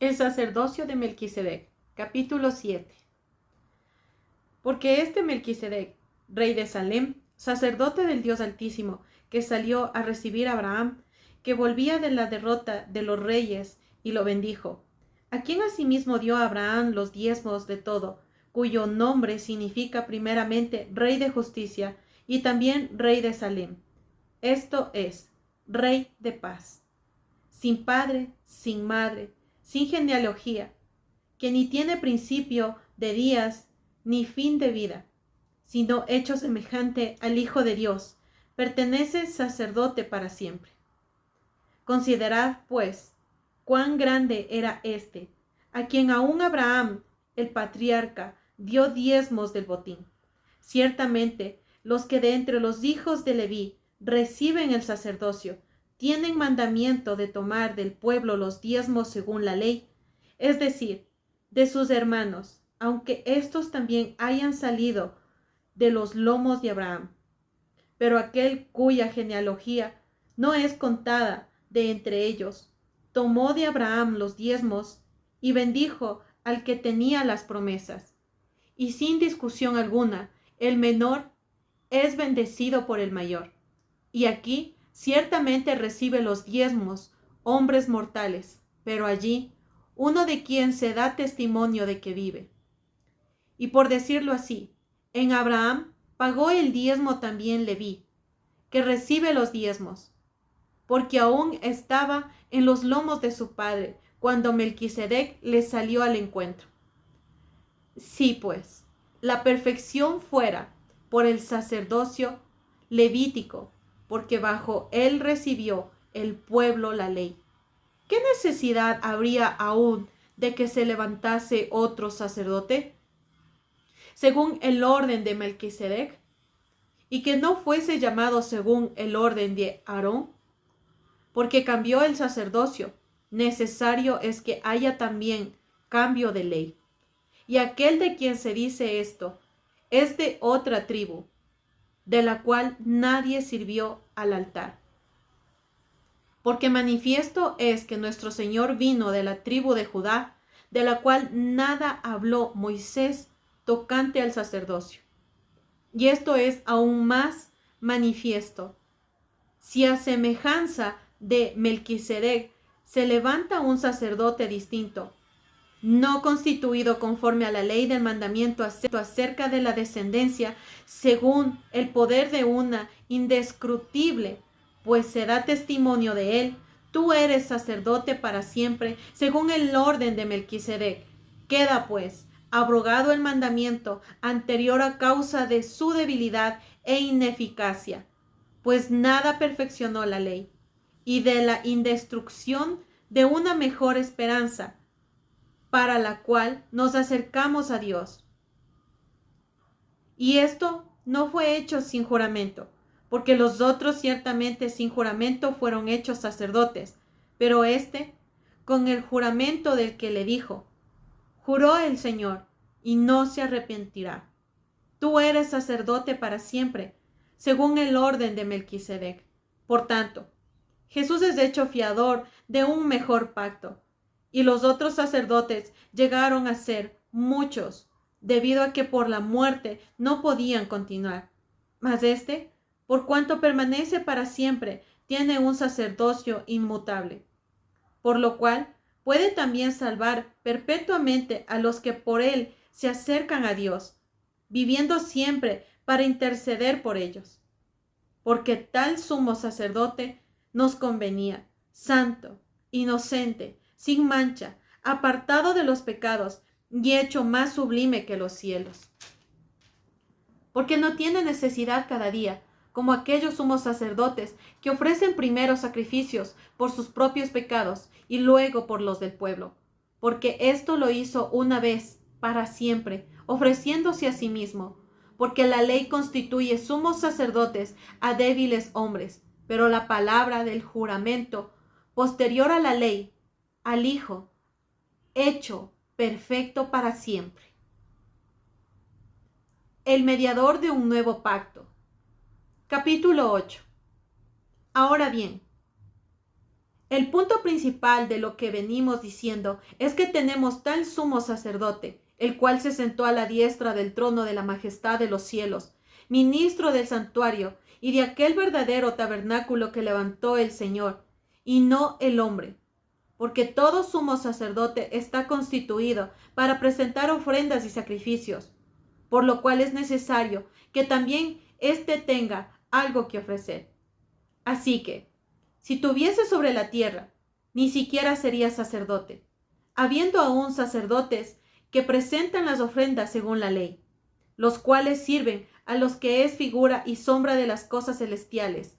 El sacerdocio de Melquisedec, capítulo 7. Porque este Melquisedec, rey de Salem, sacerdote del Dios Altísimo, que salió a recibir a Abraham, que volvía de la derrota de los reyes, y lo bendijo, a quien asimismo dio a Abraham los diezmos de todo, cuyo nombre significa primeramente Rey de Justicia, y también Rey de Salem. Esto es, Rey de paz, sin padre, sin madre, sin genealogía, que ni tiene principio de días ni fin de vida, sino hecho semejante al Hijo de Dios, pertenece sacerdote para siempre. Considerad, pues, cuán grande era éste, a quien aún Abraham, el patriarca, dio diezmos del botín. Ciertamente, los que de entre los hijos de Leví reciben el sacerdocio, tienen mandamiento de tomar del pueblo los diezmos según la ley, es decir, de sus hermanos, aunque éstos también hayan salido de los lomos de Abraham. Pero aquel cuya genealogía no es contada de entre ellos, tomó de Abraham los diezmos y bendijo al que tenía las promesas. Y sin discusión alguna, el menor es bendecido por el mayor. Y aquí ciertamente recibe los diezmos hombres mortales, pero allí uno de quien se da testimonio de que vive. Y por decirlo así, en Abraham pagó el diezmo también Leví, que recibe los diezmos, porque aún estaba en los lomos de su padre cuando Melquisedec le salió al encuentro. Sí, pues, la perfección fuera por el sacerdocio levítico, porque bajo él recibió el pueblo la ley. ¿Qué necesidad habría aún de que se levantase otro sacerdote, según el orden de Melquisedec, y que no fuese llamado según el orden de Aarón? Porque cambió el sacerdocio, necesario es que haya también cambio de ley. Y aquel de quien se dice esto es de otra tribu, de la cual nadie sirvió al altar. Porque manifiesto es que nuestro Señor vino de la tribu de Judá, de la cual nada habló Moisés tocante al sacerdocio. Y esto es aún más manifiesto. Si a semejanza de Melquisedec se levanta un sacerdote distinto, no constituido conforme a la ley del mandamiento acerca de la descendencia, según el poder de una indescrutible, pues se da testimonio de él, tú eres sacerdote para siempre, según el orden de Melquisedec. Queda, pues, abrogado el mandamiento anterior a causa de su debilidad e ineficacia, pues nada perfeccionó la ley, y de la indestrucción de una mejor esperanza, para la cual nos acercamos a Dios. Y esto no fue hecho sin juramento, porque los otros ciertamente sin juramento fueron hechos sacerdotes, pero éste con el juramento del que le dijo, juró el Señor, y no se arrepentirá. Tú eres sacerdote para siempre, según el orden de Melquisedec. Por tanto, Jesús es hecho fiador de un mejor pacto, y los otros sacerdotes llegaron a ser muchos, debido a que por la muerte no podían continuar. Mas este, por cuanto permanece para siempre, tiene un sacerdocio inmutable, por lo cual puede también salvar perpetuamente a los que por él se acercan a Dios, viviendo siempre para interceder por ellos. Porque tal sumo sacerdote nos convenía, santo, inocente, sin mancha, apartado de los pecados y hecho más sublime que los cielos. Porque no tiene necesidad cada día, como aquellos sumos sacerdotes que ofrecen primero sacrificios por sus propios pecados y luego por los del pueblo, porque esto lo hizo una vez, para siempre, ofreciéndose a sí mismo, porque la ley constituye sumos sacerdotes a débiles hombres, pero la palabra del juramento, posterior a la ley, al Hijo, hecho perfecto para siempre. El mediador de un nuevo pacto. Capítulo 8. Ahora bien, El punto principal de lo que venimos diciendo es que tenemos tal sumo sacerdote, el cual se sentó a la diestra del trono de la majestad de los cielos, ministro del santuario y de aquel verdadero tabernáculo que levantó el Señor, y no el hombre, porque todo sumo sacerdote está constituido para presentar ofrendas y sacrificios, por lo cual es necesario que también éste tenga algo que ofrecer. Así que, si tuviese sobre la tierra, ni siquiera sería sacerdote, habiendo aún sacerdotes que presentan las ofrendas según la ley, los cuales sirven a los que es figura y sombra de las cosas celestiales,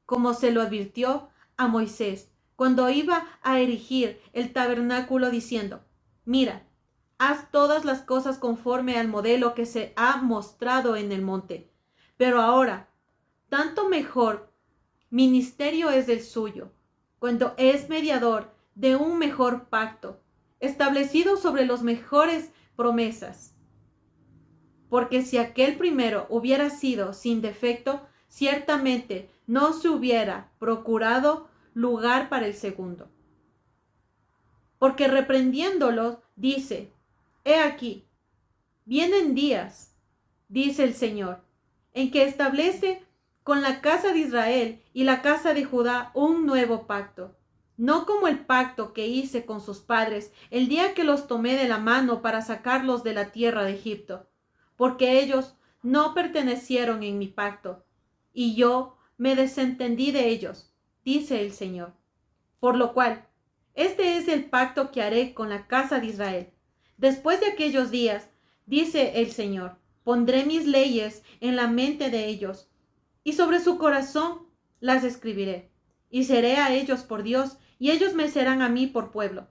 como se lo advirtió a Moisés cuando iba a erigir el tabernáculo diciendo: mira, haz todas las cosas conforme al modelo que se ha mostrado en el monte. Pero ahora, tanto mejor ministerio es el suyo, cuando es mediador de un mejor pacto, establecido sobre las mejores promesas. Porque si aquel primero hubiera sido sin defecto, ciertamente no se hubiera procurado lugar para el segundo. Porque reprendiéndolos, dice: he aquí, vienen días, dice el Señor, en que establece con la casa de Israel y la casa de Judá un nuevo pacto, no como el pacto que hice con sus padres el día que los tomé de la mano para sacarlos de la tierra de Egipto, porque ellos no pertenecieron en mi pacto, y yo me desentendí de ellos, dice el Señor. Por lo cual, este es el pacto que haré con la casa de Israel. Después de aquellos días, dice el Señor, pondré mis leyes en la mente de ellos, y sobre su corazón las escribiré, y seré a ellos por Dios, y ellos me serán a mí por pueblo.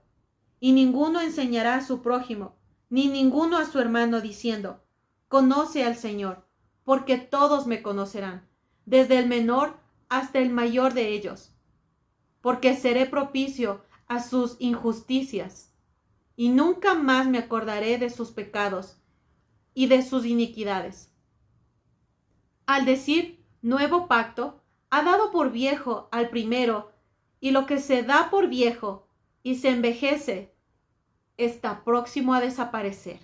Y ninguno enseñará a su prójimo, ni ninguno a su hermano, diciendo: conoce al Señor, porque todos me conocerán, desde el menor hasta el mayor de ellos, porque seré propicio a sus injusticias, y nunca más me acordaré de sus pecados y de sus iniquidades. Al decir nuevo pacto, ha dado por viejo al primero, y lo que se da por viejo y se envejece está próximo a desaparecer.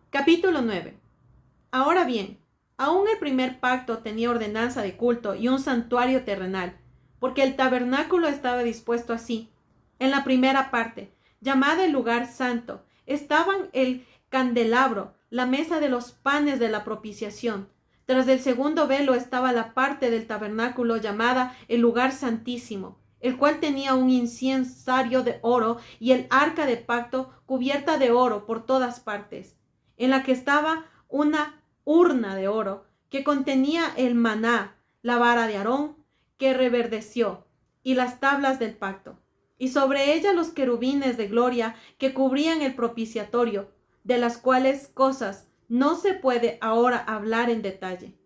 Capítulo 9. Ahora bien, aún el primer pacto tenía ordenanza de culto y un santuario terrenal, porque el tabernáculo estaba dispuesto así. En la primera parte, llamada el lugar santo, estaban el candelabro, la mesa de los panes de la propiciación. Tras el segundo velo estaba la parte del tabernáculo llamada el lugar santísimo, el cual tenía un incensario de oro y el arca de pacto cubierta de oro por todas partes, en la que estaba una urna de oro que contenía el maná, la vara de Aarón que reverdeció, y las tablas del pacto, y sobre ella los querubines de gloria que cubrían el propiciatorio, de las cuales cosas no se puede ahora hablar en detalle.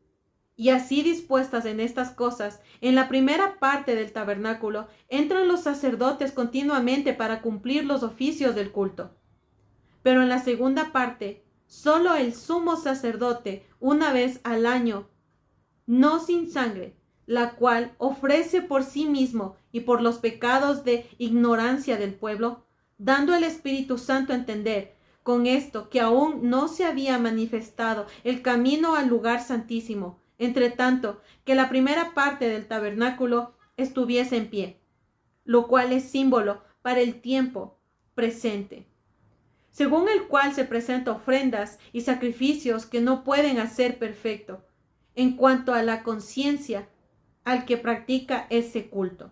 Y así dispuestas en estas cosas, en la primera parte del tabernáculo, entran los sacerdotes continuamente para cumplir los oficios del culto. Pero en la segunda parte, solo el sumo sacerdote, una vez al año, no sin sangre, la cual ofrece por sí mismo y por los pecados de ignorancia del pueblo, dando al Espíritu Santo a entender con esto que aún no se había manifestado el camino al lugar santísimo, entre tanto que la primera parte del tabernáculo estuviese en pie, lo cual es símbolo para el tiempo presente, según el cual se presentan ofrendas y sacrificios que no pueden hacer perfecto en cuanto a la conciencia al que practica ese culto,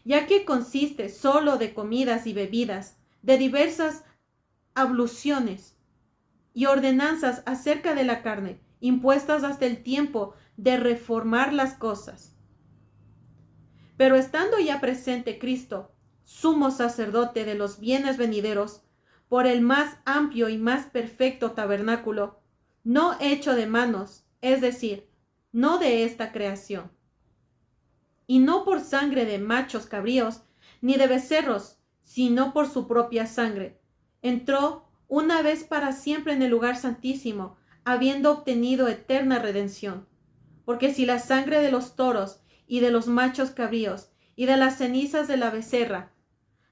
ya que consiste solo de comidas y bebidas, de diversas abluciones y ordenanzas acerca de la carne, impuestas hasta el tiempo de reformar las cosas. Pero estando ya presente Cristo, sumo sacerdote de los bienes venideros, por el más amplio y más perfecto tabernáculo, no hecho de manos, es decir, no de esta creación, y no por sangre de machos cabríos, ni de becerros, sino por su propia sangre, entró una vez para siempre en el lugar santísimo, habiendo obtenido eterna redención, Porque si la sangre de los toros y de los machos cabríos y de las cenizas de la becerra,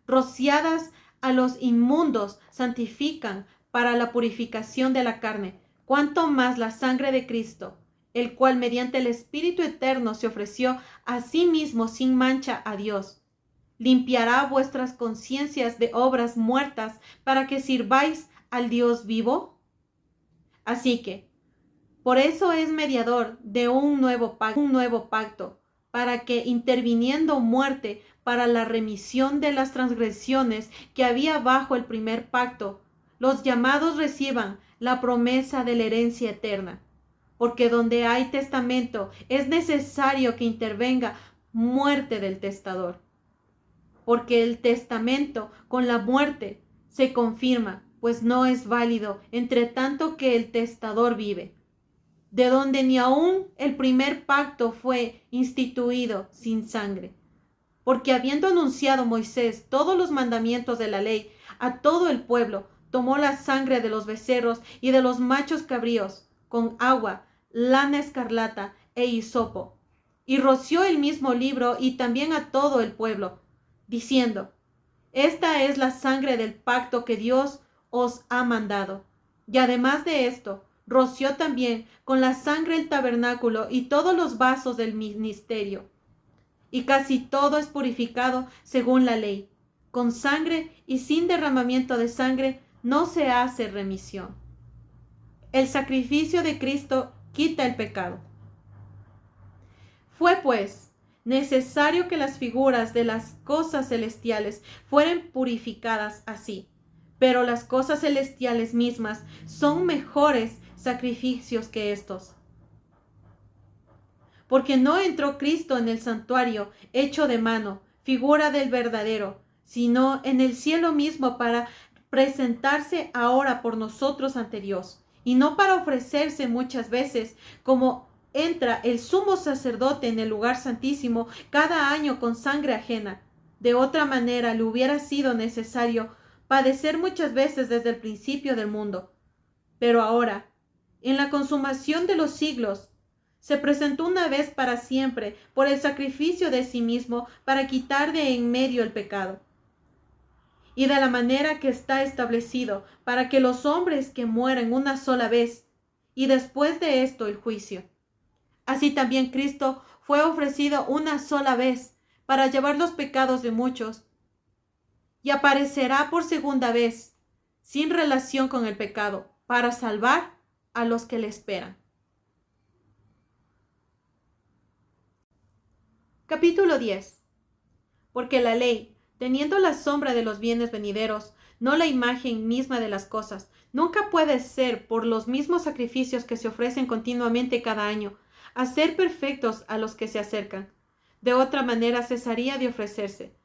rociadas a los inmundos, santifican para la purificación de la carne, cuánto más la sangre de Cristo, el cual mediante el Espíritu eterno se ofreció a sí mismo sin mancha a Dios, limpiará vuestras conciencias de obras muertas para que sirváis al Dios vivo. Así que, por eso es mediador de un nuevo pacto, para que interviniendo muerte para la remisión de las transgresiones que había bajo el primer pacto, los llamados reciban la promesa de la herencia eterna. Porque donde hay testamento es necesario que intervenga muerte del testador. Porque el testamento con la muerte se confirma, pues no es válido entre tanto que el testador vive, de donde ni aun el primer pacto fue instituido sin sangre. Porque habiendo anunciado Moisés todos los mandamientos de la ley a todo el pueblo, tomó la sangre de los becerros y de los machos cabríos con agua, lana escarlata e hisopo, y roció el mismo libro y también a todo el pueblo, diciendo: esta es la sangre del pacto que Dios os ha mandado. Y además de esto, roció también con la sangre el tabernáculo y todos los vasos del ministerio. Y casi todo es purificado según la ley. Con sangre y sin derramamiento de sangre no se hace remisión. El sacrificio de Cristo quita el pecado. Fue pues necesario que las figuras de las cosas celestiales fueran purificadas así, pero las cosas celestiales mismas son mejores sacrificios que estos. Porque no entró Cristo en el santuario hecho de mano, figura del verdadero, sino en el cielo mismo para presentarse ahora por nosotros ante Dios, y no para ofrecerse muchas veces, como entra el sumo sacerdote en el lugar santísimo cada año con sangre ajena. De otra manera le hubiera sido necesario padecer muchas veces desde el principio del mundo. Pero ahora, en la consumación de los siglos, se presentó una vez para siempre por el sacrificio de sí mismo para quitar de en medio el pecado. Y de la manera que está establecido, para que los hombres que mueren una sola vez, y después de esto el juicio. Así también Cristo fue ofrecido una sola vez para llevar los pecados de muchos, y aparecerá por segunda vez, sin relación con el pecado, para salvar a los que le esperan. Capítulo 10. Porque la ley, teniendo la sombra de los bienes venideros, no la imagen misma de las cosas, nunca puede ser, por los mismos sacrificios que se ofrecen continuamente cada año, hacer perfectos a los que se acercan. De otra manera cesaría de ofrecerse,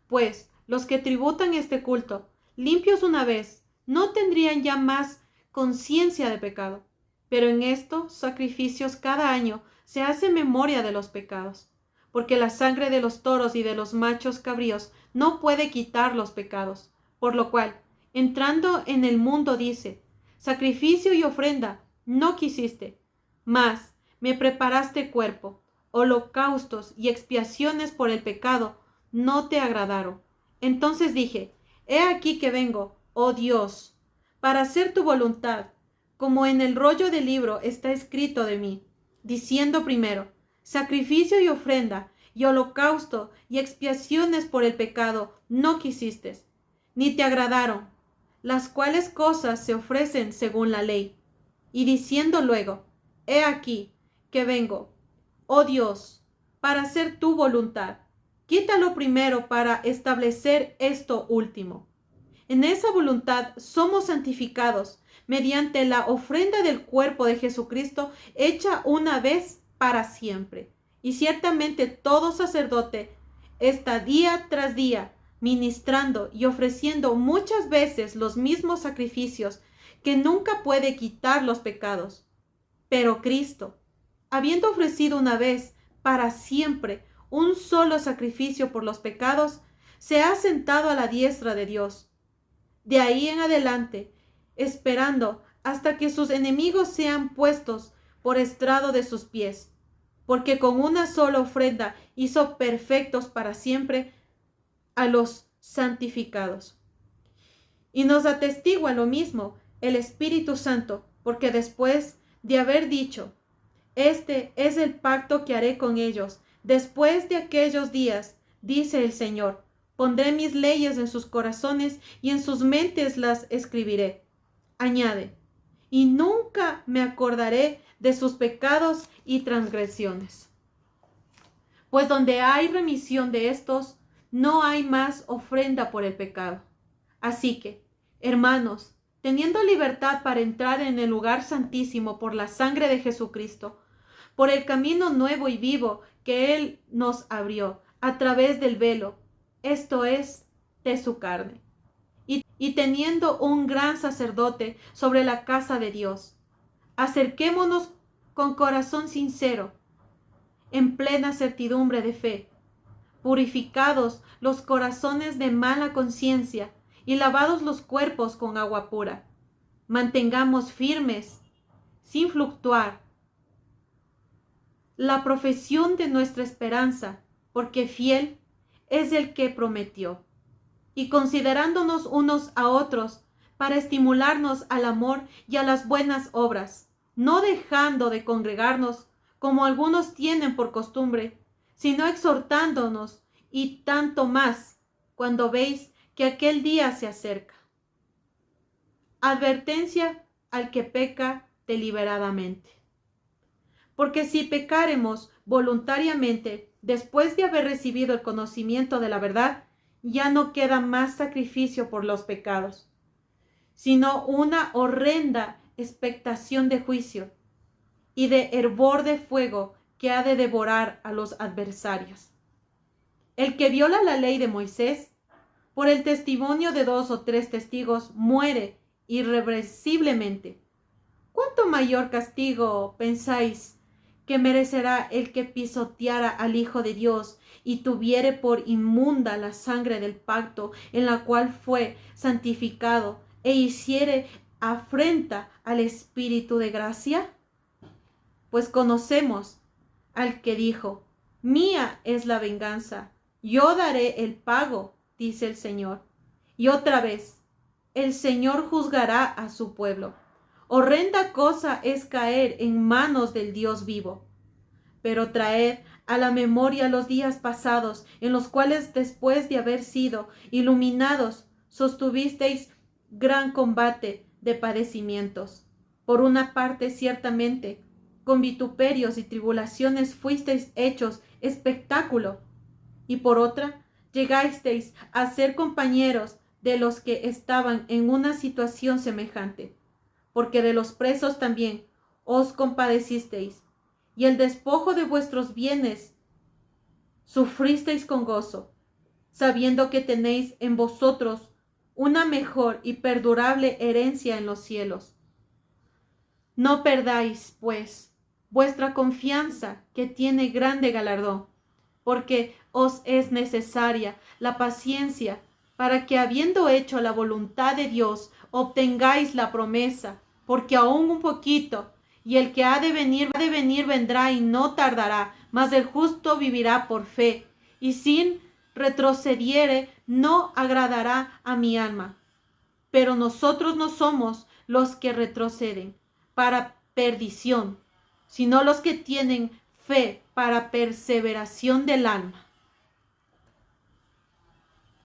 pues los que tributan este culto, limpios una vez, no tendrían ya más conciencia de pecado. Pero en estos sacrificios cada año se hace memoria de los pecados. Porque la sangre de los toros y de los machos cabríos no puede quitar los pecados. Por lo cual, entrando en el mundo dice: sacrificio y ofrenda no quisiste, mas me preparaste cuerpo, holocaustos y expiaciones por el pecado no te agradaron. Entonces dije: he aquí que vengo, oh Dios, para hacer tu voluntad, como en el rollo del libro está escrito de mí, diciendo primero: sacrificio y ofrenda, y holocausto y expiaciones por el pecado no quisiste, ni te agradaron, las cuales cosas se ofrecen según la ley. Y diciendo luego: he aquí que vengo, oh Dios, para hacer tu voluntad. Quítalo primero para establecer esto último. En esa voluntad somos santificados mediante la ofrenda del cuerpo de Jesucristo hecha una vez para siempre. Y ciertamente todo sacerdote está día tras día ministrando y ofreciendo muchas veces los mismos sacrificios, que nunca puede quitar los pecados. Pero Cristo, habiendo ofrecido una vez para siempre un solo sacrificio por los pecados, se ha sentado a la diestra de Dios. De ahí en adelante, esperando hasta que sus enemigos sean puestos por estrado de sus pies. porque con una sola ofrenda hizo perfectos para siempre a los santificados. Y nos atestigua lo mismo el Espíritu Santo, porque después de haber dicho, este es el pacto que haré con ellos, después de aquellos días, dice el Señor, pondré mis leyes en sus corazones y en sus mentes las escribiré. Añade, y nunca me acordaré de sus pecados y transgresiones. Pues donde hay remisión de estos, no hay más ofrenda por el pecado. Así que, hermanos, teniendo libertad para entrar en el lugar santísimo por la sangre de Jesucristo, por el camino nuevo y vivo que Él nos abrió a través del velo, esto es, de su carne. Y teniendo un gran sacerdote sobre la casa de Dios, acerquémonos con corazón sincero, en plena certidumbre de fe, purificados los corazones de mala conciencia y lavados los cuerpos con agua pura. Mantengamos firmes, sin fluctuar, la profesión de nuestra esperanza, porque fiel es el que prometió. Y considerándonos unos a otros para estimularnos al amor y a las buenas obras, no dejando de congregarnos como algunos tienen por costumbre, sino exhortándonos, y tanto más cuando veis que aquel día se acerca. Advertencia al que peca deliberadamente. Porque si pecáremos voluntariamente después de haber recibido el conocimiento de la verdad, ya no queda más sacrificio por los pecados, sino una horrenda expectación de juicio y de hervor de fuego que ha de devorar a los adversarios. El que viola la ley de Moisés, por el testimonio de 2 o 3 testigos, muere irreversiblemente. ¿Cuánto mayor castigo pensáis que merecerá el que pisoteara al Hijo de Dios y tuviere por inmunda la sangre del pacto en la cual fue santificado e hiciere afrenta al Espíritu de gracia? Pues conocemos al que dijo, mía es la venganza, yo daré el pago, dice el Señor. Y otra vez, el Señor juzgará a su pueblo. Horrenda cosa es caer en manos del Dios vivo. Pero traed a la memoria los días pasados, en los cuales después de haber sido iluminados, sostuvisteis gran combate de padecimientos. Por una parte, ciertamente, con vituperios y tribulaciones fuisteis hechos espectáculo, y por otra, llegasteis a ser compañeros de los que estaban en una situación semejante, porque de los presos también os compadecisteis, y el despojo de vuestros bienes sufristeis con gozo, sabiendo que tenéis en vosotros una mejor y perdurable herencia en los cielos. No perdáis, pues, vuestra confianza, que tiene grande galardón, porque os es necesaria la paciencia, para que, habiendo hecho la voluntad de Dios, obtengáis la promesa, porque aún un poquito, y el que ha de venir vendrá y no tardará, mas el justo vivirá por fe, y sin retrocediere no agradará a mi alma. Pero nosotros no somos los que retroceden para perdición, sino los que tienen fe para perseveración del alma.